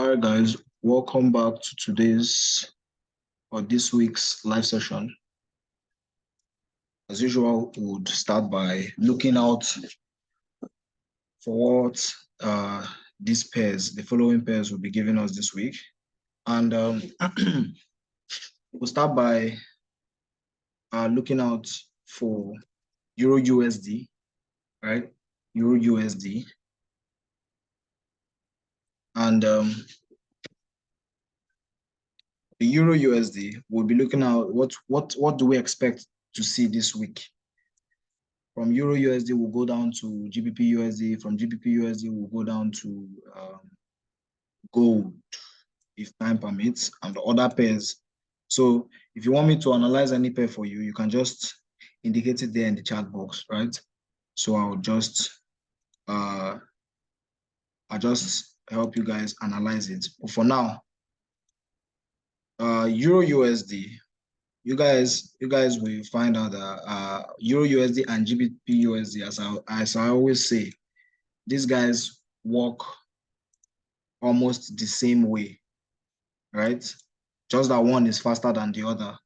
All right, guys, welcome back to today's or this week's live session. As usual, we would start by looking out for what these pairs, the following pairs, will be giving us this week. And we'll start by looking out for EURUSD, right? EURUSD. And the EURUSD, we'll be looking at what do we expect to see this week. From EURUSD, we'll go down to GBPUSD. From GBPUSD, we'll go down to gold, if time permits, and the other pairs. So if you want me to analyze any pair for you, you can just indicate it there in the chat box, right? So I'll just help you guys analyze it. But for now, EURUSD, you guys will find out that EURUSD and GBPUSD, as I always say, these guys work almost the same way, right? Just that one is faster than the other.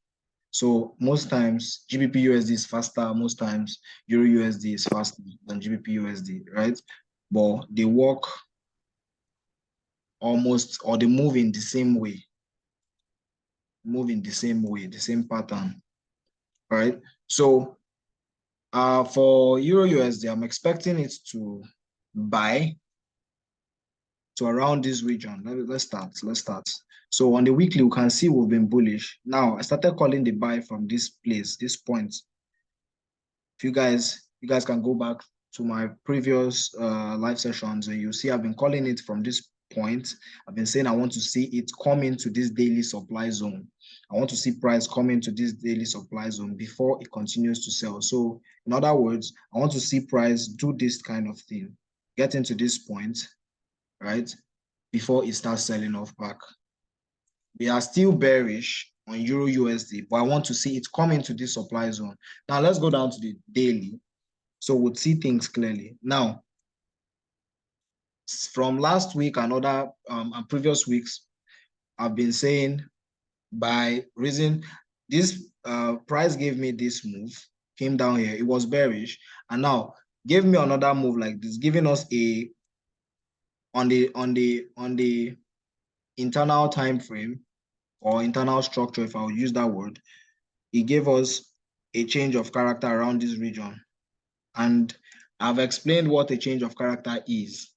So most times GBPUSD is faster, most times EURUSD is faster than GBPUSD, right? But they work almost, or they move in the same way. The same pattern, right? So for EURUSD, I'm expecting it to buy to around this region. Let's start. So on the weekly, we can see we've been bullish. Now I started calling the buy from this place, this point. If you guys can go back to my previous live sessions, and you see I've been calling it from this point. I've been saying I want to see it come into this daily supply zone. I want to see price come into this daily supply zone before it continues to sell. So in other words, I want to see price do this kind of thing, get into this point, right, before it starts selling off back. We are still bearish on EURUSD, but I want to see it come into this supply zone. Now let's go down to the daily, so we'll see things clearly. Now, from last week and other and previous weeks, I've been saying by reason this price gave me this move, came down here, it was bearish, and now gave me another move like this, giving us a on the internal time frame or internal structure, if I would use that word. It gave us a change of character around this region, and I've explained what a change of character is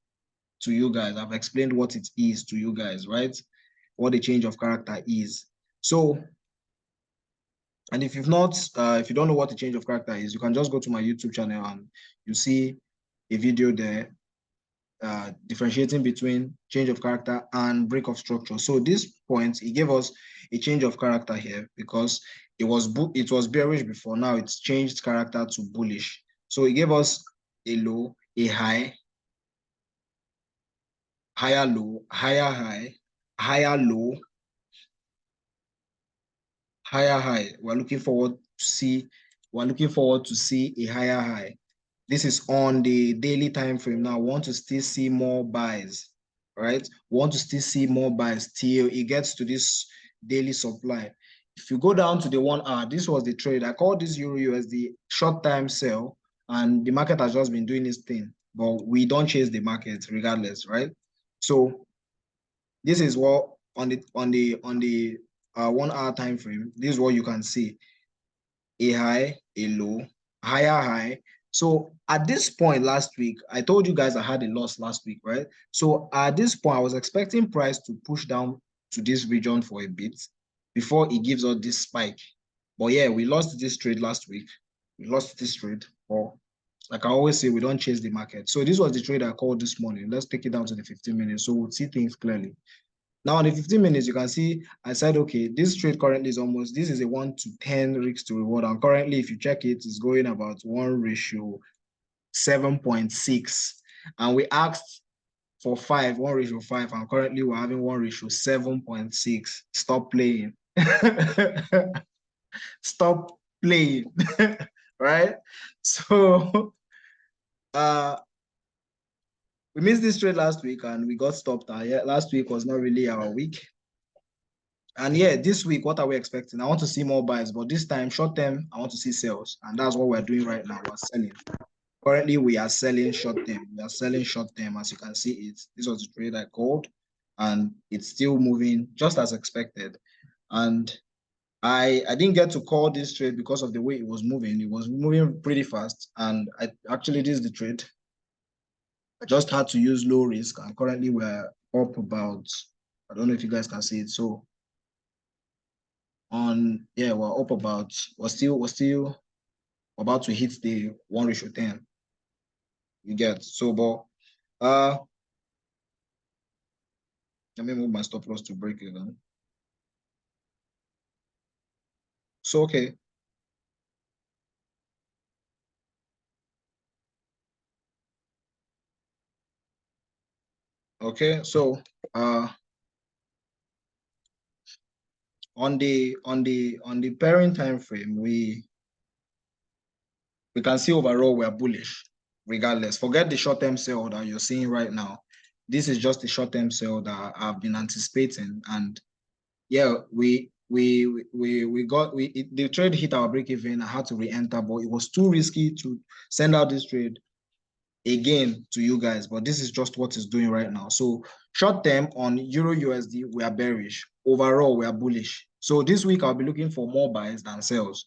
to you guys. I've explained what it is to you guys, right? What a change of character is. So, and if you've not, if you don't know what a change of character is, you can just go to my YouTube channel and you see a video there differentiating between change of character and break of structure. So this point, it gave us a change of character here because it was bearish before. Now it's changed character to bullish. So it gave us a low, a high, higher low, higher high, higher low, higher high. We're looking forward to see a higher high. This is on the daily time frame. Now, we want to still see more buys, right? We want to still see more buys till it gets to this daily supply. If you go down to the 1 hour, this was the trade. I call this EURUSD short time sell, and the market has just been doing its thing, but we don't chase the market regardless, right? So this is what on the 1 hour time frame, this is what you can see: a high, a low, higher high. So at this point last week, I told you guys I had a loss last week, right? So at this point, I was expecting price to push down to this region for a bit before it gives us this spike. But yeah, we lost this trade last week. We lost this trade. Or like I always say, we don't chase the market. So this was the trade I called this morning. Let's take it down to the 15 minutes so we'll see things clearly. Now, in the 15 minutes, you can see I said, okay, this trade currently is this is a 1 to 10 risk to reward. And currently, if you check it, it's going about 1:7.6. And we asked for 1:5. And currently, we're having 1:7.6. Stop playing. Stop playing. Right? So, we missed this trade last week and we got stopped. Last week was not really our week. And yeah, this week, what are we expecting? I want to see more buys, but this time, short term, I want to see sales. And that's what we're doing right now. We're selling. Currently, we are selling short term. We are selling short term, as you can see it. This was the trade I called, and it's still moving just as expected. And I didn't get to call this trade because of the way it was moving. It was moving pretty fast. And actually, this is the trade. I just had to use low risk. And currently, we're up about, I don't know if you guys can see it. So we're up about, we're still about to hit the 1:10. You get so, but let me move my stop loss to break even. So okay. Okay, so on the pairing time frame, we can see overall we're bullish regardless. Forget the short-term sell that you're seeing right now. This is just the short-term sell that I've been anticipating. And yeah, the trade hit our break even. I had to re-enter, but it was too risky to send out this trade again to you guys. But this is just what it's doing right now. So short term on Euro USD, we are bearish. Overall, we are bullish. So this week I'll be looking for more buys than sells.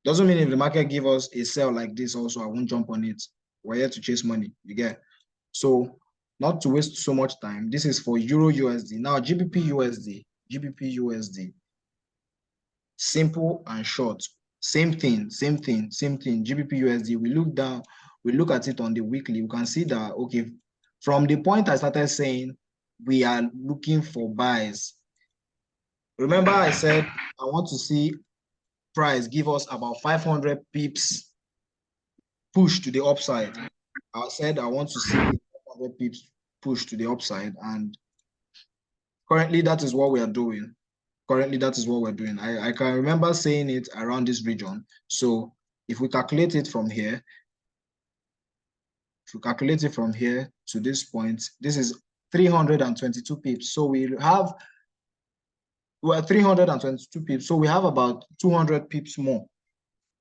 Doesn't mean if the market give us a sell like this also, I won't jump on it. We're here to chase money, you get. So not to waste so much time, this is for Euro USD. Now GBPUSD, simple and short. Same thing. GBPUSD, we look down, we look at it on the weekly, we can see that, okay, from the point I started saying we are looking for buys. Remember I said I want to see price give us about 500 pips push to the upside. I said I want to see 500 pips push to the upside, and currently that is what we are doing. I can remember saying it around this region. So if we calculate it from here, to this point, this is 322 pips. So we're 322 pips. So we have about 200 pips more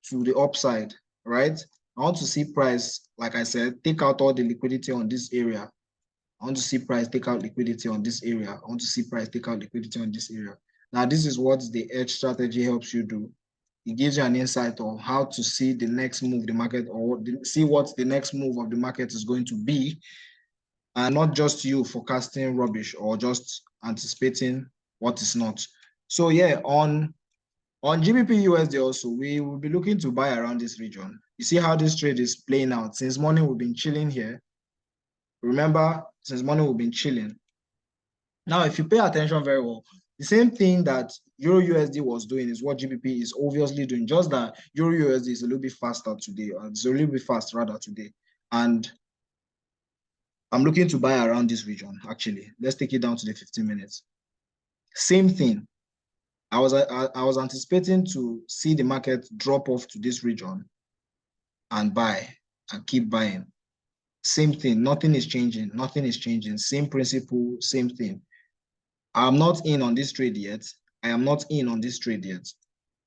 to the upside, right? I want to see price, like I said, take out all the liquidity on this area. I want to see price take out liquidity on this area. I want to see price take out liquidity on this area. Now, this is what the edge strategy helps you do. It gives you an insight on how to see the next move the market, or see what the next move of the market is going to be, and not just you forecasting rubbish or just anticipating what is not. So yeah, on GBPUSD also, we will be looking to buy around this region. You see how this trade is playing out. Since morning, we've been chilling here. Remember, since morning, we've been chilling. Now, if you pay attention very well, the same thing that Euro USD was doing is what GBP is obviously doing, just that Euro USD is a little bit faster today, or it's a little bit fast rather today. And I'm looking to buy around this region, actually. Let's take it down to the 15 minutes. Same thing. I was anticipating to see the market drop off to this region and buy and keep buying. Same thing. Nothing is changing. Same principle, same thing. I'm not in on this trade yet.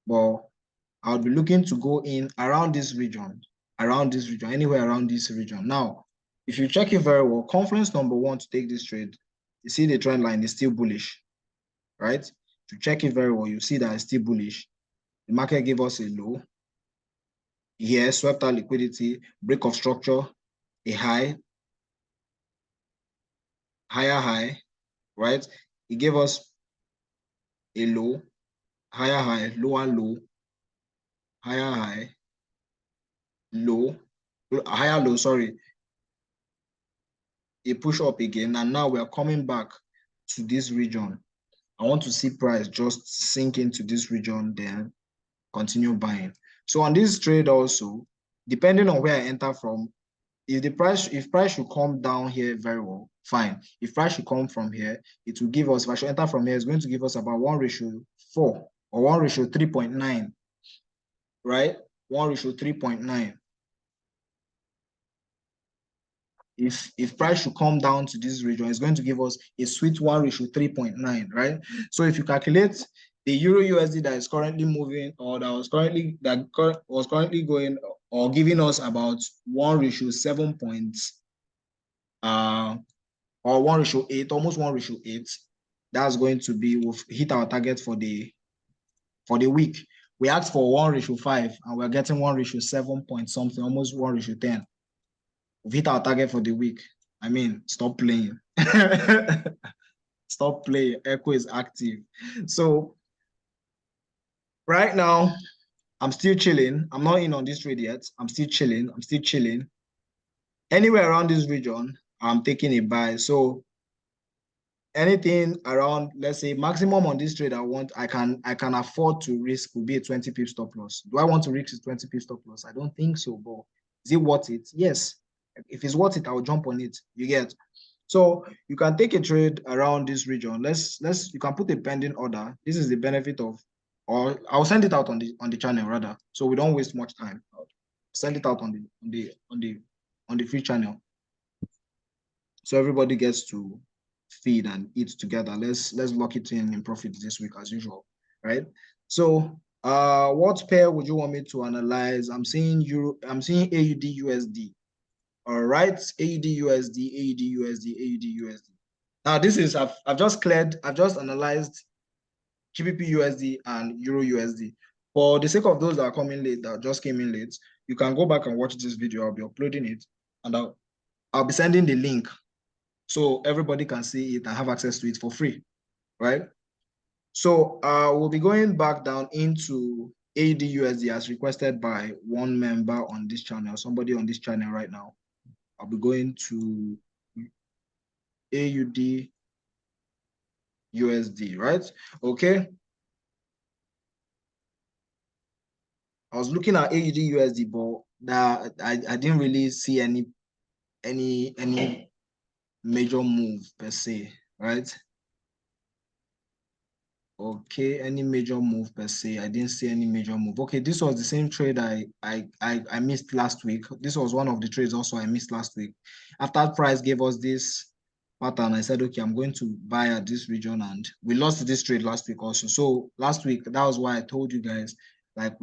But I'll be looking to go in around this region, anywhere around this region. Now, if you check it very well, conference number one to take this trade, you see the trend line is still bullish, right? To check it very well, you see that it's still bullish. The market gave us a low here, swept out liquidity, break of structure, a high, higher high, right? It gave us a low, higher high, lower low, higher high, low, higher low, sorry. A push up again, and now we are coming back to this region. I want to see price just sink into this region, then continue buying. So on this trade also, depending on where I enter from, if price should come down here very well, fine. If price should come from here, it will give us, if I should enter from here, it's going to give us about 1:4 or 1:3.9, right? 1:3.9. if price should come down to this region, it's going to give us a sweet 1:3.9, right? So if you calculate the Euro USD that is currently moving, or that was currently going or giving us about 1:7 points, or 1:8, almost 1:8, that's going to be, we'll hit our target for the week. We asked for 1:5 and we're getting 1:7 point something, almost 1:10. We've hit our target for the week. I mean, stop playing. Stop playing. Echo is active. So right now, I'm still chilling. I'm not in on this trade yet. I'm still chilling. Anywhere around this region, I'm taking a buy. So anything around, let's say, maximum on this trade I can afford to risk will be a 20 pip stop loss. Do I want to risk a 20 pip stop loss? I don't think so, but is it worth it? Yes. If it's worth it, I'll jump on it. You get? So you can take a trade around this region. You can put a pending order. This is the benefit of, or I'll send it out on the channel rather, so we don't waste much time. I'll send it out on the free channel, so everybody gets to feed and eat together. Let's lock it in profit this week as usual, right? So what pair would you want me to analyze? I'm seeing AUDUSD. All right, AUDUSD. Now this is, I've just analyzed GBPUSD and EURUSD. For the sake of those that are coming late, that just came in late, you can go back and watch this video. I'll be uploading it, and I'll be sending the link so everybody can see it and have access to it for free, right? So we'll be going back down into AUDUSD as requested by one member on this channel, somebody on this channel right now. I'll be going to AUDUSD, right? Okay. I was looking at AUDUSD, but that I didn't really see any major move per se, right? Okay, any major move per se? I didn't see any major move. Okay, this was the same trade I missed last week. This was one of the trades also I missed last week. After price gave us this pattern, I said, okay, I'm going to buy at this region, and we lost this trade last week also. So last week, that was why I told you guys, like,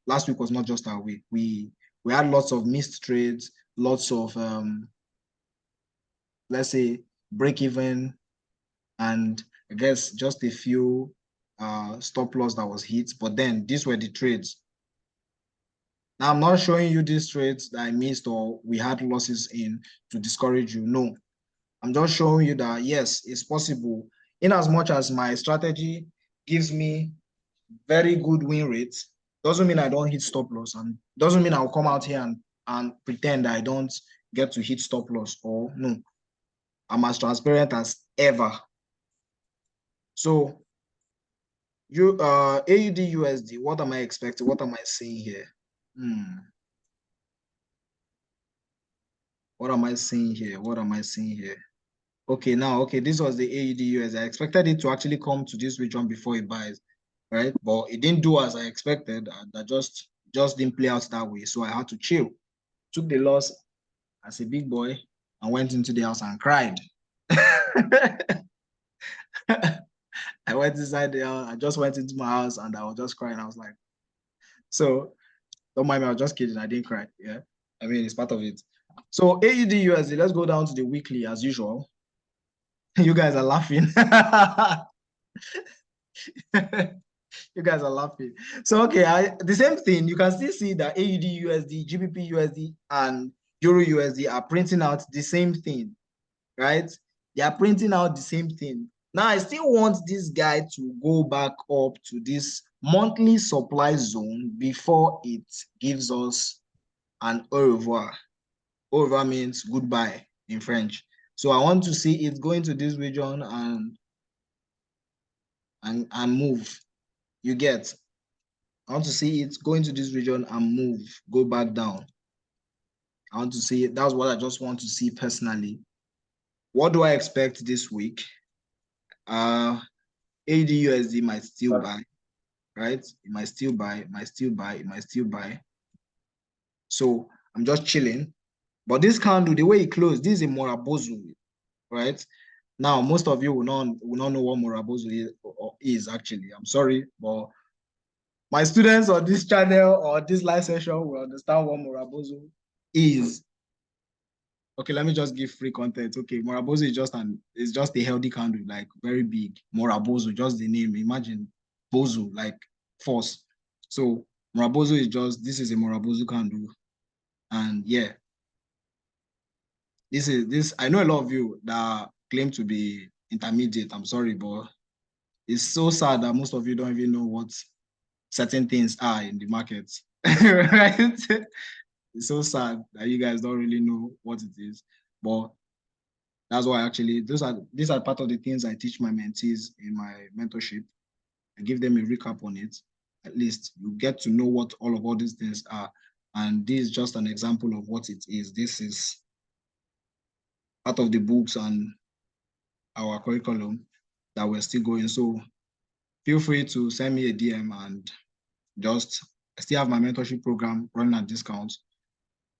last week was not just our week. We had lots of missed trades, lots of let's say break even, and I guess just a few stop loss that was hit, but then these were the trades. Now I'm not showing you these trades that I missed or we had losses in to discourage you. No, I'm just showing you that yes, it's possible. In as much as my strategy gives me very good win rates, doesn't mean I don't hit stop loss, and doesn't mean I'll come out here and pretend I don't get to hit stop loss. Or no, I'm as transparent as ever. So AUDUSD, what am I expecting? What am I seeing here? What am I seeing here? Okay, now, okay, this was the AUDUSD. I expected it to actually come to this region before it buys, right? But it didn't do as I expected. That just didn't play out that way. So I had to chill. Took the loss as a big boy and went into the house and cried. I went inside the house. I just went into my house and I was just crying. I was like, so don't mind me, I was just kidding. I didn't cry. Yeah. I mean, it's part of it. So AUDUSD, let's go down to the weekly as usual. You guys are laughing. You guys are laughing. So, okay, the same thing. You can still see that AUDUSD, GBPUSD, and EURUSD are printing out the same thing, right? They are printing out the same thing. Now, I still want this guy to go back up to this monthly supply zone before it gives us an au revoir. Au revoir means goodbye in French. So I want to see it going to this region and move. You get? I want to see it going to this region and move, go back down. I want to see it. That's what I just want to see personally. What do I expect this week? AUDUSD might still buy, right? It might still buy, it might still buy. So I'm just chilling. But this candle, the way it closed, this is a Morabozu, right? Now, most of you will not know what Morabozu is actually. I'm sorry, but my students on this channel or this live session will understand what Morabozu is. Okay, let me just give free content. Okay, Morabozu is just a healthy candle, like very big. Morabozu, just the name. Imagine Bozu, like force. So Morabozu this is a Morabozu candle. And yeah, I know a lot of you that claim to be intermediate. I'm sorry, but it's so sad that most of you don't even know what certain things are in the market. Right? It's so sad that you guys don't really know what it is. But that's why actually these are part of the things I teach my mentees in my mentorship. I give them a recap on it. At least you get to know what all these things are. And this is just an example of what it is. This is part of the books and our curriculum that we're still going. So feel free to send me a DM and I still have my mentorship program running at discount.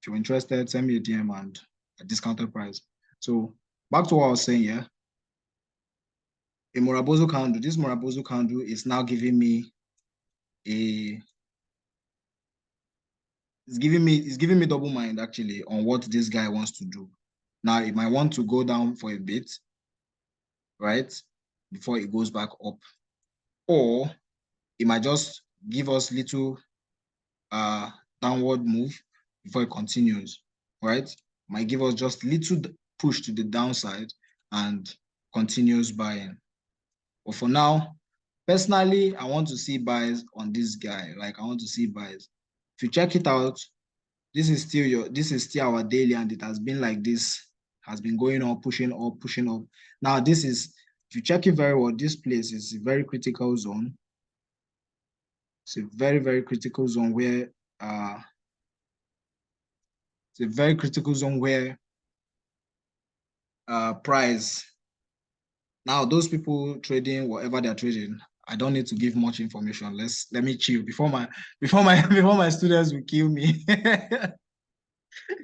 If you're interested, send me a DM and a discounted price. So back to what I was saying, yeah. A Morabozu candle, this Morabozu candle is now giving me it's giving me double mind actually on what this guy wants to do. Now it might want to go down for a bit, right? Before it goes back up. Or it might just give us little downward move before it continues, right? Might give us just little push to the downside and continues buying. But for now, personally, I want to see buys on this guy. Like I want to see buys. If you check it out, this is still our daily, and it has been like this, has been going on, pushing up, pushing up. Now, if you check it very well, this place is a very critical zone. It's a very, very critical zone where price. Now, those people trading whatever they're trading, I don't need to give much information. Let me chill before my students will kill me.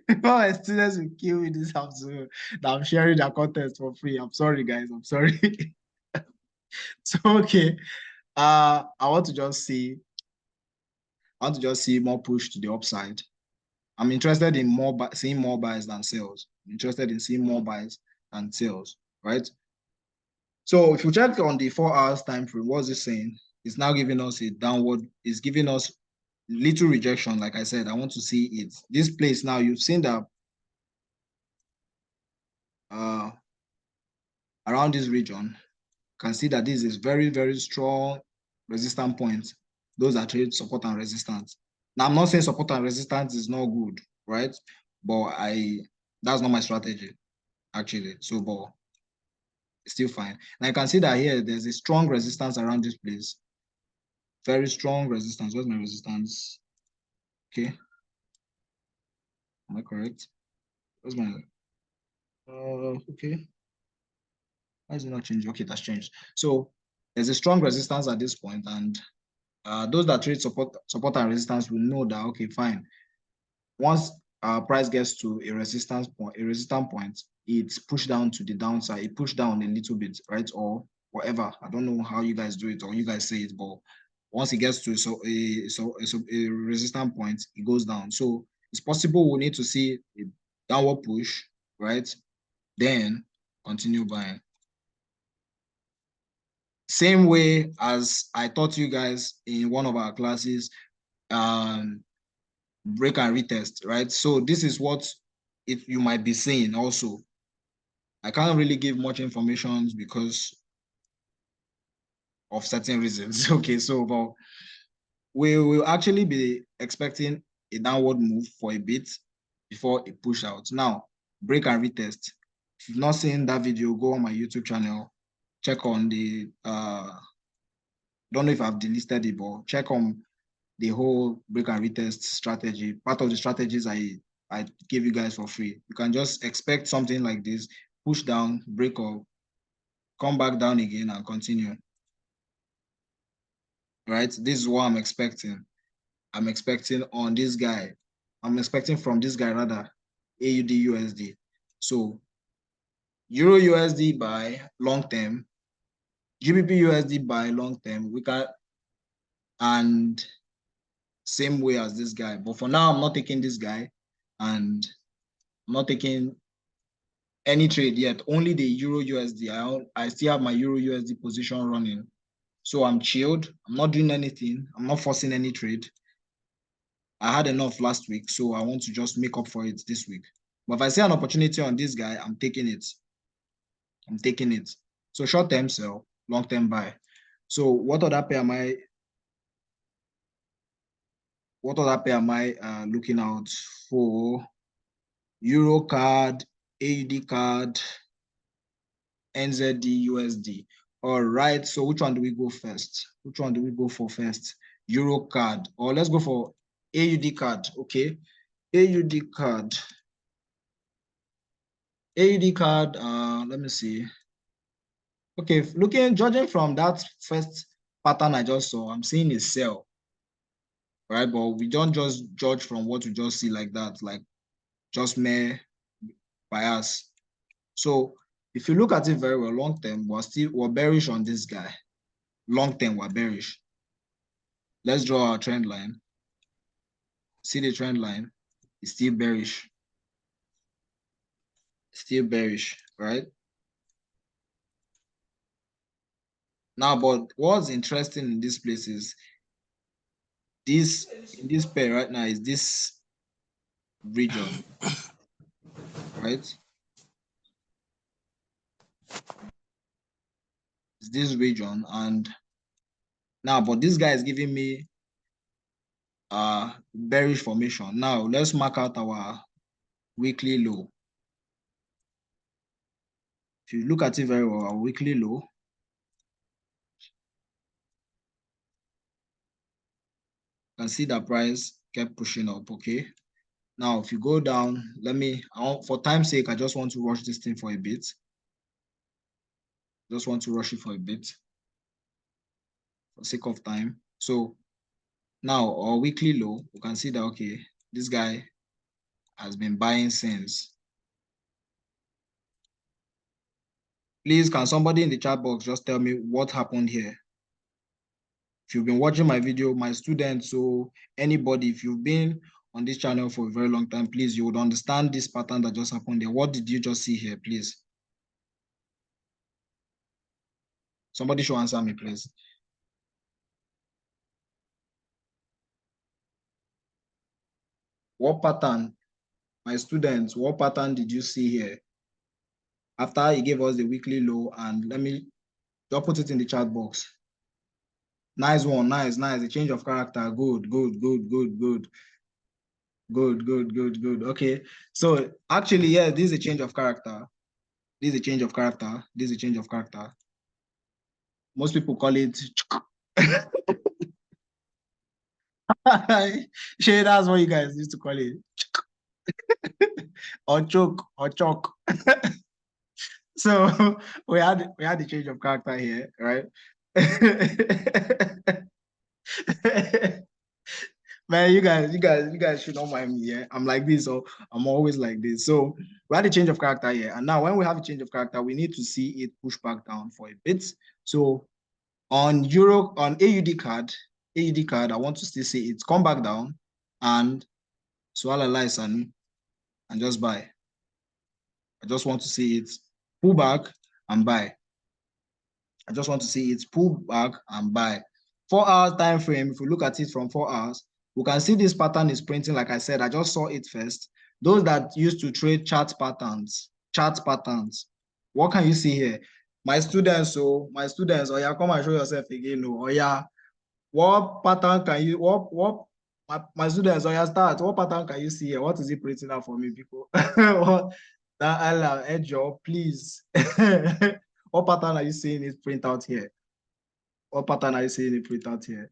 Before my students will kill me this afternoon that I'm sharing their content for free. I'm sorry, guys. I'm sorry. So okay. I want to just see more push to the upside. I'm interested in seeing more buys than sales. I'm interested in seeing more buys than sales, right? So if you check on the 4 hours time frame, what's it saying? It's now giving us a downward, it's giving us little rejection. Like I said, I want to see it. This place now, you've seen that around this region, you can see that this is very, very strong resistance points. Those are trade support and resistance. Now, I'm not saying support and resistance is not good, right? But that's not my strategy, actually. So, but it's still fine. And I can see that here, there's a strong resistance around this place. Very strong resistance. Where's my resistance? Okay. Am I correct? Where's my, okay. Why is it not changing? Okay, that's changed. So there's a strong resistance at this point, and those that trade support and resistance will know that, okay, fine. Once price gets to a resistance point, it's pushed down to the downside. It pushed down a little bit, right? Or whatever. I don't know how you guys do it or you guys say it, but once it gets to a resistance point, it goes down. So it's possible we need to see a downward push, right? Then continue buying. Same way as I taught you guys in one of our classes, break and retest, right? So this is what you might be seeing also. I can't really give much information because of certain reasons. Okay, so but we will actually be expecting a downward move for a bit before it push out. Now, break and retest. If you've not seen that video, go on my YouTube channel, check on the don't know if I've delisted it, but check on the whole break and retest strategy. Part of the strategies I give you guys for free. You can just expect something like this, push down, break up, come back down again and continue. Right? This is what I'm expecting. I'm expecting on this guy. I'm expecting from this guy rather. AUDUSD. So EURUSD buy long term, GBPUSD buy long term. We can, and same way as this guy. But for now, I'm not taking this guy, and I'm not taking any trade yet. Only the EURUSD. I still have my EURUSD position running. So I'm chilled. I'm not doing anything. I'm not forcing any trade. I had enough last week, so I want to just make up for it this week. But if I see an opportunity on this guy, I'm taking it. I'm taking it. So short-term sell, long-term buy. So what other pair am I? What other pair am I looking out for? EUROCAD, AUDCAD, NZD, USD. All right. So which one do we go first? Which one do we go for first? EUROCAD, or let's go for AUDCAD. Okay. AUDCAD. AUDCAD. Let me see. Okay, judging from that first pattern I just saw, I'm seeing a sell, right? But we don't just judge from what we just see like that, like just mere bias. So if you look at it very well, long term, we're bearish on this guy. Long term, we're bearish. Let's draw our trend line. See the trend line? It's still bearish. Still bearish, right? Now, but what's interesting in this place is this pair right now is this region, right? It's this region, and now, but this guy is giving me bearish formation. Now let's mark out our weekly low. If you look at it very well, our weekly low, you can see that price kept pushing up. Okay. Now, if you go down, for time's sake, I just want to rush this thing for a bit. Just want to rush it for a bit for sake of time. So now our weekly low, you can see that, okay, this guy has been buying since. Please, can somebody in the chat box just tell me what happened here? If you've been watching my video, my students, so anybody, if you've been on this channel for a very long time, please, you would understand this pattern that just happened there. What did you just see here, please? Somebody should answer me, please. What pattern, my students, what pattern did you see here? After he gave us the weekly low, and let me just put it in the chat box. Nice one, nice. A change of character. Good. Good. Okay. So actually, yeah, this is a change of character. This is a change of character. Most people call it Shay, that's what you guys used to call it. Or choke or chalk. So we had the change of character here, right? Man, you guys should not mind me. Yeah, I'm like this, so I'm always like this. So we had a change of character here, and now when we have a change of character, we need to see it push back down for a bit. So on AUDCAD, I want to still see it come back down and swallow license and just buy. I just want to see it pull back and buy. I just want to see it pull back and buy. 4 hours time frame, if we look at it from 4 hours, we can see this pattern is printing. Like I said, I just saw it first. Those that used to trade chart patterns, what can you see here? My students, oh yeah, come and show yourself again. Oh yeah, what pattern can you, my students, oh yeah, start. What pattern can you see here? What is it printing out for me, people? That Allah, edge up, please. What pattern are you seeing it print out here? What pattern are you seeing it print out here?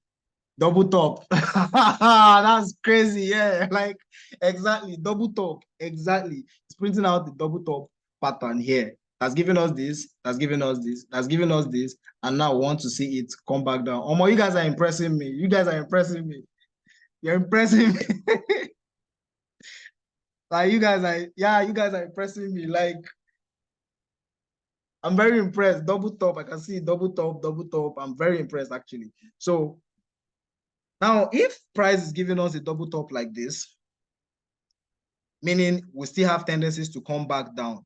Double top. That's crazy. Yeah, like exactly. Double top. Exactly. It's printing out the double top pattern here. That's giving us this. That's giving us this. That's giving us this. And now we want to see it come back down. Oh, you guys are impressing me. You guys are impressing me. You're impressing me. Like you guys are impressing me. Like I'm very impressed. Double top, I can see double top, double top. I'm very impressed actually. So now if price is giving us a double top like this, meaning we still have tendencies to come back down,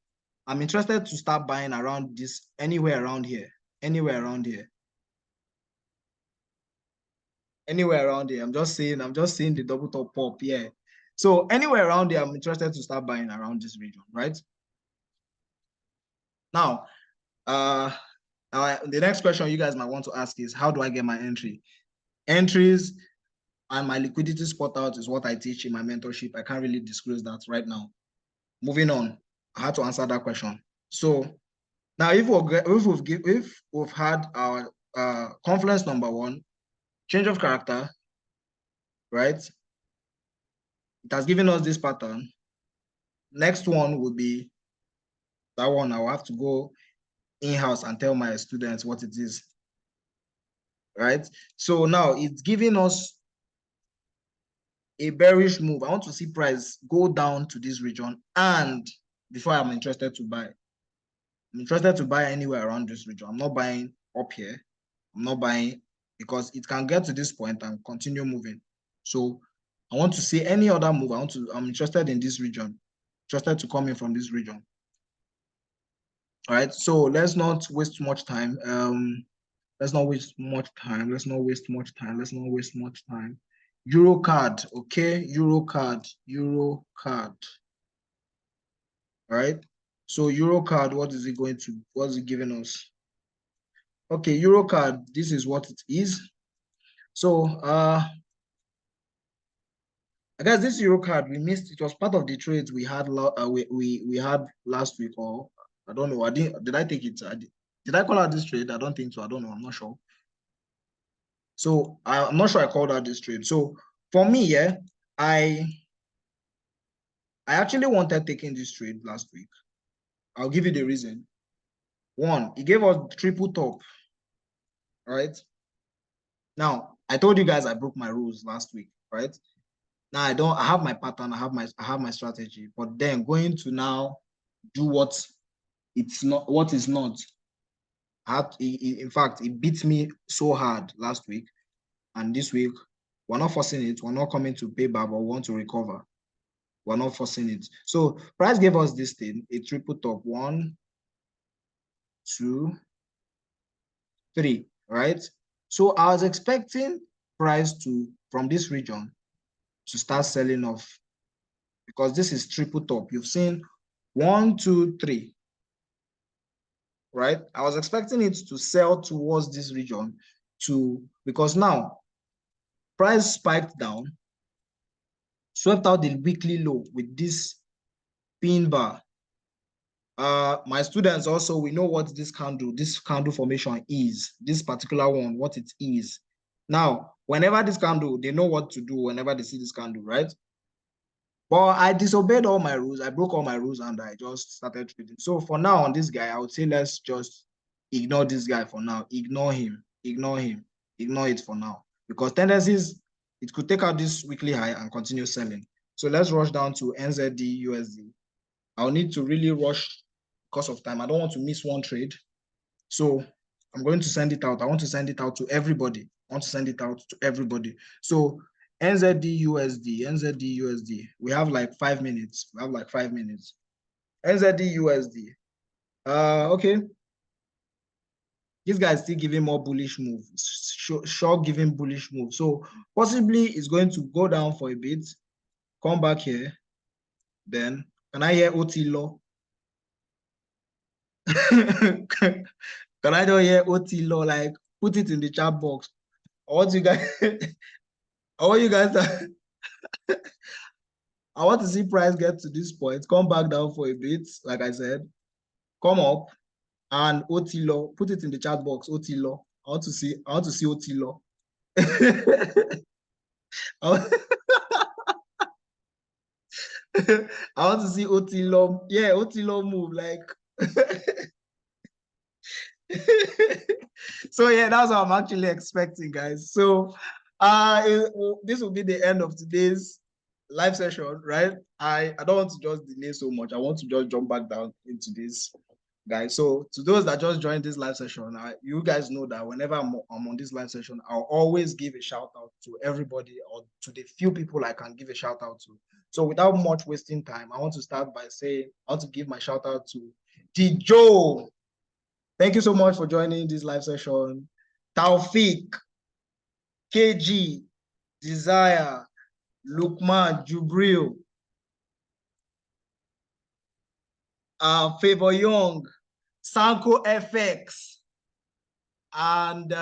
I'm interested to start buying around this, anywhere around here, anywhere around here. Anywhere around here. I'm just seeing the double top pop, yeah. So anywhere around here, I'm interested to start buying around this region, right? Now, the next question you guys might want to ask is, how do I get my entry? Entries and my liquidity spot out is what I teach in my mentorship. I can't really disclose that right now. Moving on, I had to answer that question. So now, if we've had our confluence number one, change of character, right? It has given us this pattern. Next one will be that one. I will have to go in-house and tell my students what it is, right? So now it's giving us a bearish move. I want to see price go down to this region, and before I'm interested to buy. I'm interested to buy anywhere around this region. I'm not buying up here. I'm not buying because it can get to this point and continue moving. So I want to see any other move. I'm interested in this region, interested to come in from this region. All right, so let's not waste much time. Let's not waste much time. EURCAD, okay, EURCAD. All right. So EURCAD, what is it giving us? Okay, EURCAD, this is what it is. So I guess this EURCAD we missed. It was part of the trades we had we had last week, or I don't know. Did I take it? Did I call out this trade? I don't think so. I don't know. I'm not sure. So I'm not sure I called out this trade. So for me, yeah, I actually wanted taking this trade last week. I'll give you the reason. One, it gave us triple top, right? Now, I told you guys I broke my rules last week, right? Now I have my pattern, I have my strategy, but then going to now do what is not. In fact, it beat me so hard last week, and this week we're not forcing it. We're not coming to pay back, but we want to recover. We're not forcing it. So price gave us this thing, a triple top, 1, 2, 3, right? So I was expecting price from this region to start selling off, because this is triple top. You've seen 1, 2, 3, right? I was expecting it to sell towards this region because now price spiked down, swept out the weekly low with this pin bar. My students also, we know what this candle formation is, this particular one, what it is. Now, whenever this candle, they know what to do whenever they see this candle, right? But I disobeyed all my rules. I broke all my rules and I just started trading. So for now on this guy, I would say let's just ignore this guy for now. Ignore him. Ignore it for now. Because tendencies, it could take out this weekly high and continue selling. So let's rush down to NZD USD. I'll need to really rush because of time. I don't want to miss one trade. So I'm going to send it out. I want to send it out to everybody. So NZD USD. We have like 5 minutes. NZD USD. Okay. This guy is still giving more bullish move. Sure giving bullish move. So possibly it's going to go down for a bit. Come back here. Then can I hear OT law? Can I just hear OT law? Like put it in the chat box. I want you guys to I want to see price get to this point, come back down for a bit, like I said, come up and OT law, put it in the chat box, OT law. I want to see OT law. I want to see OT law. Yeah, OT law move like. So yeah, that's what I'm actually expecting, guys. So this will be the end of today's live session, right? I don't want to just delay so much. I want to just jump back down into this, guys. So to those that just joined this live session, you guys know that whenever I'm on this live session, I'll always give a shout out to everybody or to the few people I can give a shout out to. So without much wasting time, I want to start by saying, I want to give my shout out to Joe. Thank you so much for joining this live session. Taufik, KG, Desire, Lukman, Jubril, Favor Young, Sanko FX, and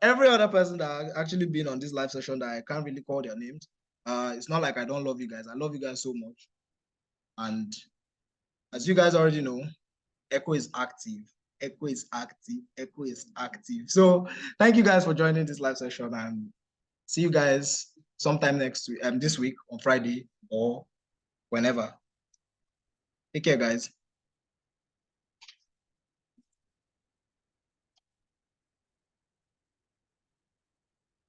every other person that actually been on this live session that I can't really call their names. It's not like I don't love you guys. I love you guys so much. And as you guys already know, Echo is active. Echo is active. Echo is active. So thank you guys for joining this live session, and see you guys sometime next week, this week on Friday or whenever. Take care, guys.